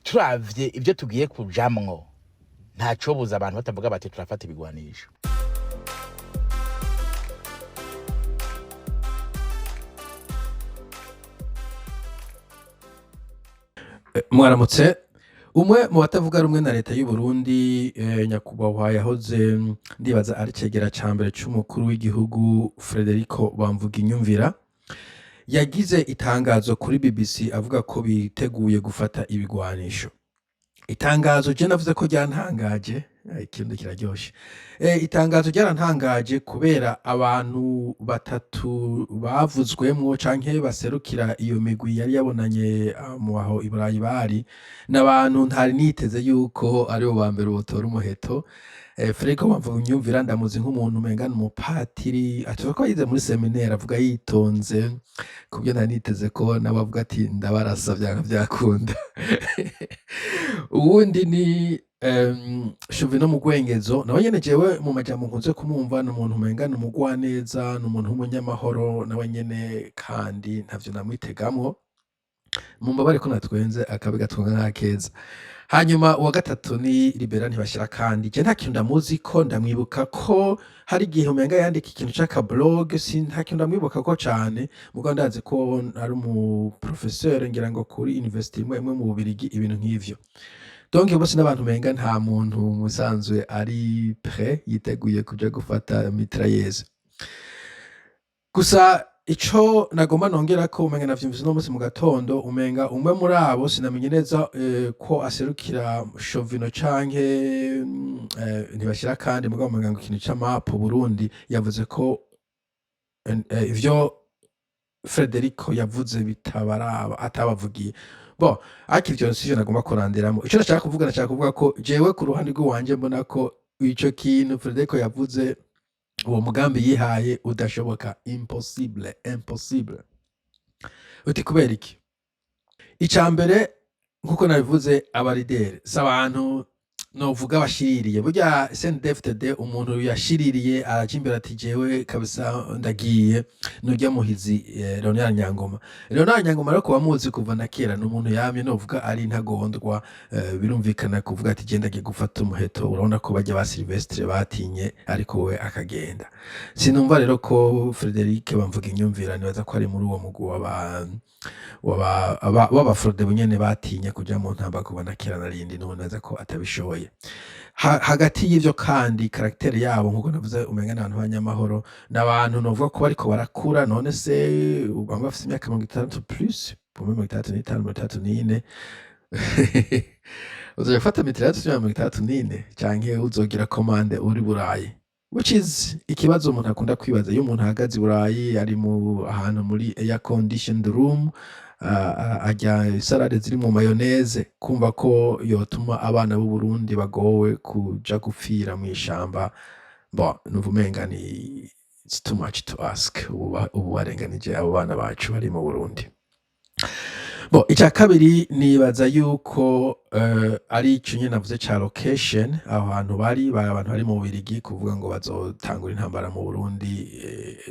turavye ivyo tugiye kujamwo ntacobuza abantu batavuga bati turafata ibigwanisho. Mwaramutse. Umwe mu batavuga rumwe na leta y'u Burundi nyakubahwa yahoze ndibaza ari cegera ca mbere c'umukuru w'igihugu Frederico Bamvuginyumvira yagize itangazo kuri BBC avuga ko biteguye gufata ibigwanisho. Itangazo je navuze ko ryantangaje, ikintu kiraryoshe. Itangazo ryarantangaje kubera abantu batatu bavuzwemwo canke baserukira iyo migwi yari yabonanye mu aho i Burayi bari n'abantu ntari niteze yuko aribo ba mbere botora umuheto. Frederico Bamvuginyumvira ndamuzi nk'umuntu umenga n'umupatiri, atuvuga ko yize muri seminaire, avuga yitonze kubyo ntari niteze ko nawe avuga ati ndabarasa vyanga vyakunda. Uwundi ni Shuvino Mugwengezo, nawe nyene jewe mu majambo nkunze kumwumva n'umuntu umenga n'umugwaneza, n'umuntu w'umunyamahoro nawe nyene, kandi ntavyo namwitegamwo. Mumbabare ko natwenze akabi gatunga nk'akeza. Hanyuma uwa gatatu ni Libera Ntibashira, kandi je nta kintu ndamuzi ko, ndamwibuka ko hari igihe umenga yandika ikintu c'akablog, nta kintu ndamwibuka ko cane, mugabo ndazi ko ari umu professeur ngira ngo kuri university imwe mu Bubirigi, ibintu nk'ivyo. Donc bose n'abantu umenga nta muntu musanzwe ari prêt yiteguye kuja gufata mitrailleuse. Gusa ico nagomba nongera ko umenga navyumvise no musi mu gatondo, umenga umwe muri abo sinamenye neza ko aserukira Shovino canke Ntibashira, kandi mugabo umenga ngo ikintu c'amapu Burundi yavuze ko ivyo Frederico yavuze bitabaraba, atabavugiye. Bon, ariko ivyo sivyo nagomba kurandiramo. Ico nashaka kuvuga ko jewe ku ruhande rw'iwanje mbona ko ico kintu Frederico yavuze, uwo mugambi yihaye udashoboka, impossible. Uti kubera iki? Ica mbere nkuko nabivuze, abarideri s'abantu novuga bashiririye. Burya CNDD-FDD umuntu yashiririye araja imbere ati jewe kabisa ndagiye, nurya muhizi Leonard Nyangoma. Leonard Nyangoma rero kuba muzi kuva na kera, n'umuntu yamye novuga ari intagondwa, birumvikana kuvuga ati je ndagiye gufata umuheto. Urabona ko bajya ba Silvestre batinye, ariko we akagenda. Sinumva rero ko Frederic Bamvuginyumvira nibaza ko ari muri uwo mugwi w'abafrode bunyene batinye kuja mu ntamba kuva na kera narindi, neza ko atabishoboye. Hagati y'ivyo kandi karaktere yabo nkuko navuze umenga n'abantu b'abanyamahoro, n'abantu novuga ko bariko barakura. None se bamwe bafise imyaka 60 plus, 65, 64, uzoja gufata mitrailleuse ya 64 canke uzogira commande uri Burayi? Which is ikibazo umuntu akunda kwibaza iyo umuntu ahagaze i Burayi, ari mu ahantu muri air conditioned room, ajya isarade ziri mu mayoneze, kumva ko yotuma abana b'u Burundi bagowe kuja gupfira mu ishamba. Bon, nuvumenga ni it's too much to ask. Ubu barenganije abo bana bacu bari mu Burundi. Bon, ica kabiri nibaza yuko ari ico nyene navuze ca location, aho hantu bari abantu bari mu Bubirigi, kuvuga ngo bazotangura intambara mu Burundi.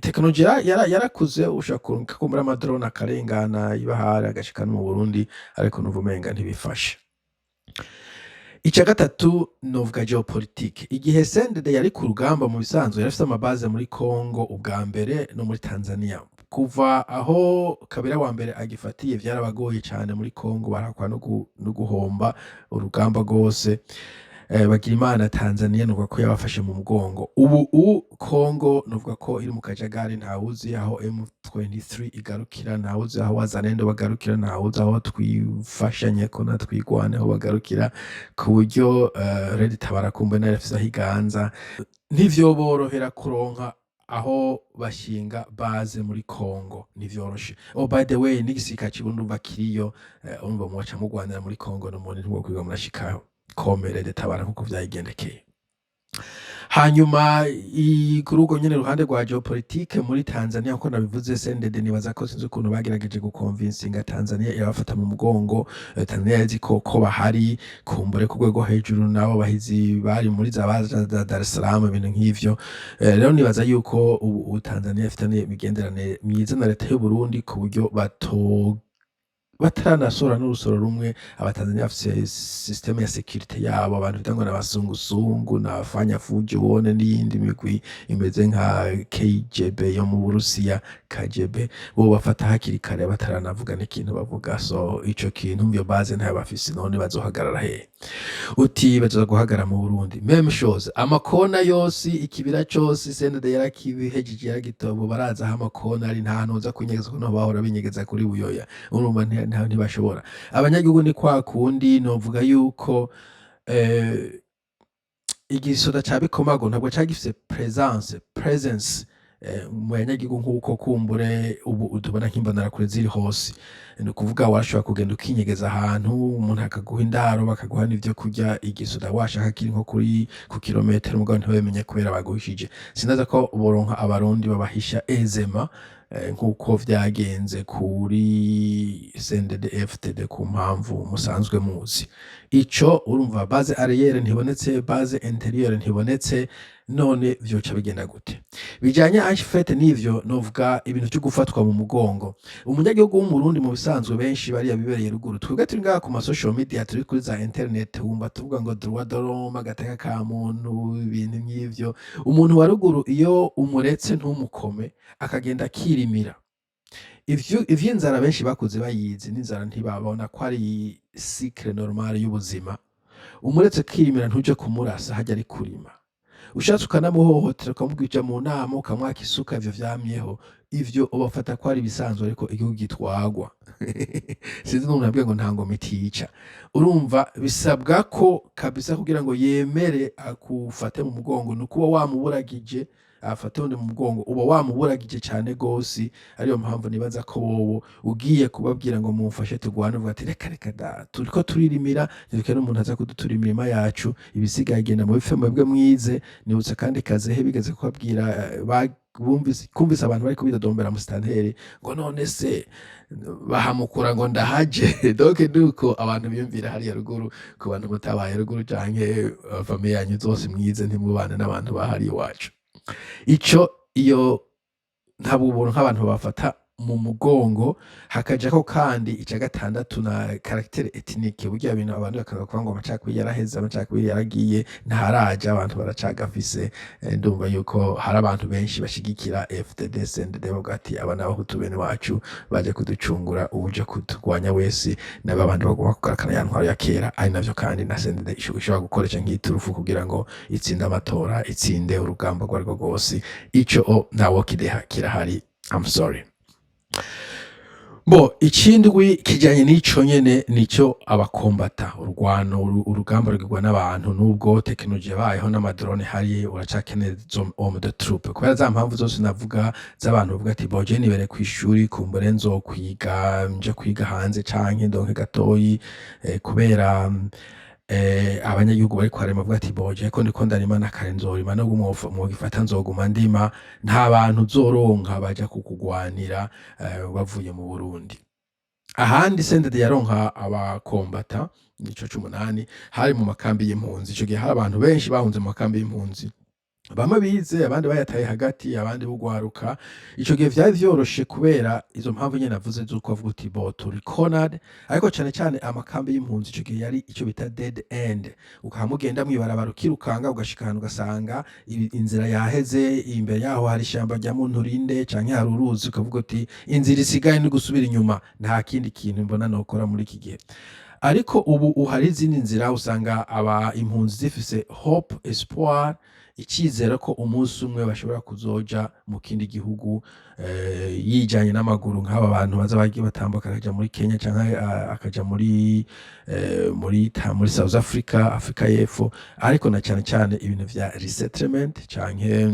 Technology yarakuze, ushaka kumbura amadrone akarengana ibahari agashika no mu Burundi, ariko nuvumenga ntibifashe. Ica gatatu novuga geopolitique. Igihe CNDD yari ku rugamba mu bisanzwe yarafise amabaze muri Congo ubwa mbere no muri Tanzania. Kuva aho Kabila wa mbere agifatiye vyarabagoye cane muri Congo, barakwa no guhomba urugamba rwose. Bagira Imana Tanzania nuvuga ko yabafashe mu mugongo. Ubu Congo nuvuga ko iri mu kajagari, ntawuzi aho M23 igarukira, ntawuzi aho Wazalendo bagarukira, ntawuzi aho twifashanye ko natwigwane aho bagarukira, ku buryo Red Tabara kumbe nayo yafise aho iganza. Ntivyoborohera kuronka aho bashinga base muri Congo, ntivyoroshe. Oh, by the way, n'igisirikare c'Uburundi kiriyo, urumva muca mugwanira muri Congo, n'umuntu ntibwo kwiga murashikaho komere de Tabara nkuko vyayigendekeye. Hanyuma kuri urwo nyene ruhande rwa geopolitique muri Tanzania, nkuko nabivuze, CNDD nibaza ko sinzi ukuntu bagerageje guconvincinga Tanzania irabafata mu mugongo. Tanzania yazi ko bahari kumbure ku rwego hejuru, nabo bahizi bari muri za Dar es Salaam, ibintu nk'ivyo. Rero nibaza yuko ubu Tanzania ifitanye imigenderanire myiza na leta y'u Burundi, ku buryo bataranasora n'urusoro rumwe. Abatanzania bafise systeme ya security yabo, abantu bita ngo n'abasungusungu n'abafanya fujo ubone n'iyindi migwi imeze nka KGB yo mu Burusiya, KGB bo bafata hakiri kare bataranavuga n'ikintu bavuga. So ico kintu mvyo base ntayo bafise, none bazohagarara hehe? Uti bazoza guhagarara mu Burundi même chose, amakona yose ikibira cose CNDD yarakibihejeje yaragitobo, baraza aho amakona ari, nta hantu uza kunyegeza kuno bahora binyegeza kuri Buyoya, urumva ntibashobora. Abanyagihugu ni kwa kundi novuga yuko igisoda ca Bikomago ntabwo cagifise presence mu banyagihugu nk'uko kumbure ubu tubona nk'imbonerakure ziri hose. Ni ukuvuga washobora kugenda ukinyegeza ahantu, umuntu akaguha indaro, bakaguha n'ivyo kurya, igisoda washaka kiri nko ku kilometero mugabo ntibabimenye kubera baguhishije. Sinaza ko boronka abarundi babahisha ezema nk'uko vyagenze kuri CNDD FDD ku mpamvu musanzwe muzi. Ico urumva base arrière ntibonetse, base intérieure ntibonetse, none vyoca bigenda gute? Bijanye anshifete n'ivyo novuga ibintu vyo gufatwa mu mugongo. Umunyagihugu w'umurundi mu bisanzwe benshi bariya bibereye ruguru, twebwe turi ngaha ku ma social media, turi kuri za internet, wumva tuvuga ngo droit de l'homme, agateka ka muntu, ibintu nk'ivyo. Umuntu wa ruguru iyo umuretse ntumukome akagenda akirimira, ivy'inzara benshi bakuze bayizi, n'inzara ntibabona ko ari cycle normal y'ubuzima. Umuretse akirimira ntuje kumurasa hajya ari kurima, ushatse ukanamuhohotera ukamubwija mu nama ukamwaka isuka, ivyo vyamyeho, ivyo ubafata ko ari bisanzwe, ariko igihugu gitwagwa sinzi n'umuntu abwiye ngo nta ngoma itica. Urumva bisabwa ko kabisa kugira ngo yemere akufate mu mugongo, nukuba wamuburagije afate undi mu mugongo, uba wamuburagije cyane gose. Ariyo mpamvu nibaza ko wowe ugiye kubabwira ngo mumfashe tugwane, uvuga ati reka da turiko turirimira, ntireke n'umuntu aza kudutura imirima yacu, ibisigaye genda mu bife mwebwe mwize. Nibutse kandi kazehe bigeze kubabwira kumvise abantu bari kubidodombera mu stanteri ngo none se bahamukura ngo ndahaje donc nuko abantu biyumvira hariya ruguru, ku bantu mutabaye ruguru canke famille yanyu zose mwize ntimubane n'abantu bahari iwacu. Ico iyo ntabwo ubuntu nk'abantu bafata mu mugongo. Hakajako kandi ica gatandatu na caractère ethnique, burya bintu abantu bakavuga ko ngo amacakubiri yaraheze, amacakubiri yaragiye, ntaharaja, abantu baracagafise. Ndumva yuko hari abantu benshi bashigikira FDD CNDD bavuga ati aba n'abahutu bene wacu baje kuducungura, uje kuturwanya wese nabo abandi bagomba kugarakana ya ntwaro ya kera. Ari navyo kandi na CNDD ishobora gukoresha nk'iturufu kugira ngo itsinde amatora, itsinde urugamba rwo rwose. Ico ntawo kideha kirahari, I'm sorry. Bo ikindwi kijanye n'ico nyene nico abakombata, urugwano, urugamba rugirwa n'abantu. Nubwo technology yabayeho n'amadrone hari, uracakeneye homme de troupe, kubera za mpamvu zose navuga z'abantu bavuga ati boje nibere kw'ishuri kumbure nzokwiga, nje kwiga hanze canke ndonke gatoyi, kubera abanyagihugu bari kwarema bavuga ati boje ko ndiko ndarima nakare nzorima, no mwogifata nzoguma ndima, nta bantu uzoronka baja kukugwanira bavuye mu Burundi. Ahandi CNDD yaronka abakombata nico 18 hari mu makambi y'impunzi. Ico gihe hari abantu benshi bahunze mu makambi y'impunzi, bamwe bize, abandi bayataye hagati, abandi bugwaruka. Ico gihe vyari vyoroshe kubera izo mpamvu nyene navuze zuko avuga uti bo turi cornered. Ariko cane cane amakambi y'impunzi ico gihe yari ico bita dead end, ukamugenda mwibarabara ukirukanga ugashika ahantu ugasanga inzira yaheze, imbere yaho hari ishamba rya Munturinde canke hari uruzi, ukavuga uti inzira isigaye ni gusubira inyuma, nta kindi kintu mbona nokora muri iki gihe. Ariko ubu uhari izindi nzira, usanga aba impunzi zifise hope, espoir, icyizere ko umunsi umwe bashobora kuzoja mu kindi gihugu yijanye n'amaguru, nk'aba bantu baza bagiye batambuka akaja muri Kenya canke akaja muri South Africa, Afrika y'Epfo. Ariko na cyane cyane ibintu vya resettlement canke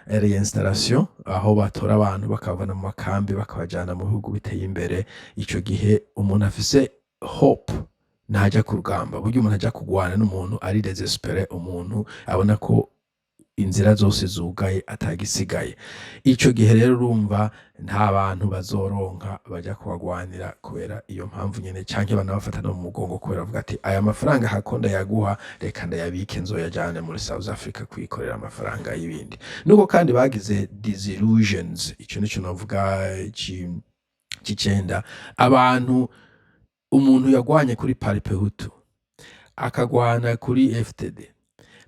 reinstallation, aho batora abantu bakabavana mu makambi bakabajana mu bihugu biteye imbere. Ico gihe umuntu afise hope ntaja ku rugamba. Burya umuntu aja kugwana n'umuntu ari desespere, umuntu abona ko inzira zose zugaye atagisigaye. Ico gihe rero urumva nta bantu bazoronka baja kubagwanira kubera iyo mpamvu nyene, canke banabafata no mu mugongo kubera bavuga ati aya mafaranga hakonda yaguha, reka ndayabike nzoyajane muri South Africa kwikorera amafaranga y'ibindi. Nuko kandi bagize disillusions, ico nico navuga c'icenda abantu umuntu yagwanye kuri paripehutu akagwana kuri FTD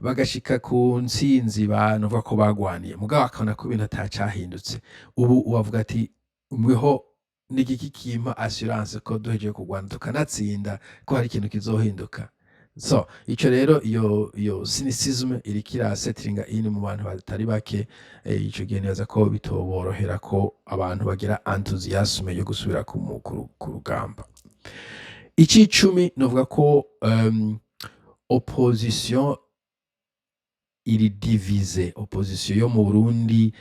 bagashika ku ntsinzi bavuga ko bagwaniye mugabo akabona ko ibintu atacahindutse ubu ubavuga ati mweho n'igiki kimpa assurance ko duhejeje kugwana tukanatsinda ko hari ikintu kizohinduka. So ico rero iyo cynicism iriko irasettinga in mu bantu batari bake, ico gihe nibaza ko bitoborohera ko abantu bagira enthusiasme yo gusubira ku rugamba. Ic'icumi novuga ko opposition iri divize, opposition yo mu Burundi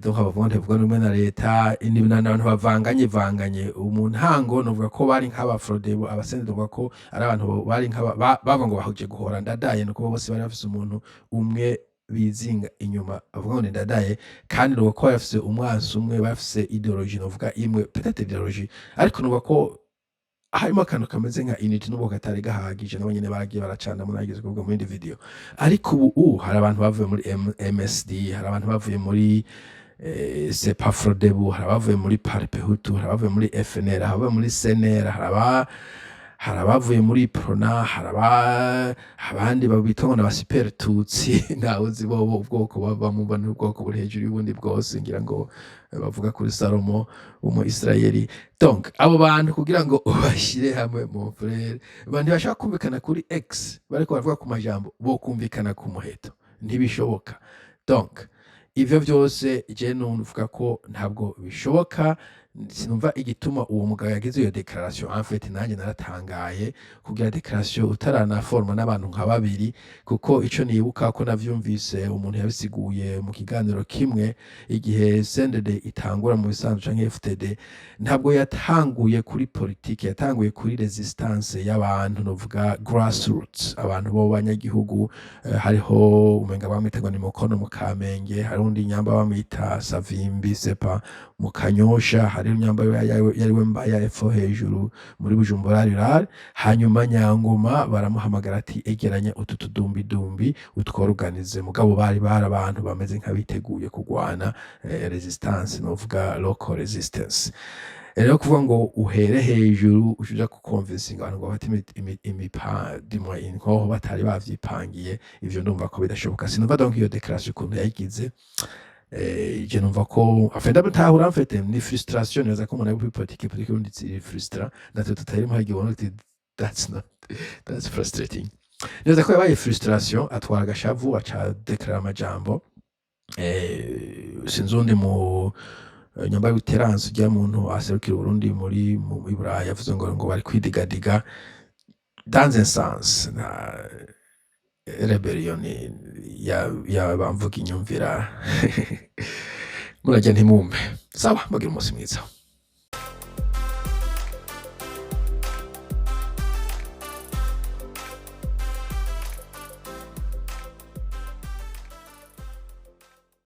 donc abavuga ntivuga rumwe na leta n'abantu bavanganye mu ntango novuga ko bari nk'abafrodebo abasende novuga ko ari abantu bari bava ngo bahuje guhora Ndadaye nuko bose bari bafise umuntu umwe bizinga inyuma avuga ngo Ndadaye kandi novuga ko bafise umwansi umwe bafise ideologie novuga imwe peut-être ideologie ariko novuga ko harimo akantu kameze nka unity n'ubwo katari gahagije nabo nyene bagiye baracana mu nageze kuvuga muri video ariko ubu hari abantu bavuye muri MSD hari abantu bavuye muri Sepafrodebu hari abavuye muri Paripehutu hari abavuye muri FNL hari abavuye muri CNL hari abavuye muri Prona hari abandi babita ngo n'abasiperi tutsi ntawe uzi bo ubwoko bavamo bane ubwoko buri hejuru y'ubundi bwose ngira ngo bavuga kuri Salomo umu Israeli. Donc abo bantu kugira ngo ubashire hamwe mu frere bandi bashaka kumvikana kuri X bariko baravuga ku majambo bo kumvikana ku muheto ntibishoboka. Donc ivyo vyose je numvuga ko ntabwo bishoboka, sinumva igituma uwo mugabo yagize iyo declaration. En fait nanjye naratangaye kugira declaration utaranaforma n'abantu nka babiri, kuko ico nibuka ko navyumvise umuntu yabisiguye mu kiganiro kimwe igihe CNDD itangura mu bisanzwe canke FTD ntabwo yatanguye kuri politique, yatanguye kuri resistance y'abantu novuga grassroots, abantu bo banyagihugu. Hariho umenga bamwitaga ni Mukono mu Kamenge, hari undi nyamba bamwita Savimbi Sepa mu Kanyosha, hari nyamba yariwe Mbaya epfo hejuru muri Bujumbura Rural. Hanyuma Nyangoma baramuhamagara ati egeranya utu tudumbi utworganize, mugabo bari abantu bameze nk'abiteguye kugwana resistance novuga local resistance. Rero kuvuga ngo uhere hejuru ushuja kuconvincinga abantu ngo bati imipandimwa inkoho batari bavyipangiye, ivyo ndumva ko bidashoboka. Sinumva donc iyo declaration ukuntu yayigize. Je numva ko afenda batahura mfete ni frustration neza ko umuntu ari politique undi tsiri frustra natwe tutari mu hagibona ati that's frustrating. Neza ko yabaye frustration atwara agashavu aca declare amajambo sinzundi mu nyamba y'uteranse ujya muntu aserukira Burundi muri Buraya yavuze ngo bari kwidigadiga dans un sens na rebellion ya bamvuga inyumvira murajya ntimumbe. Sawa, mugira umunsi mwiza.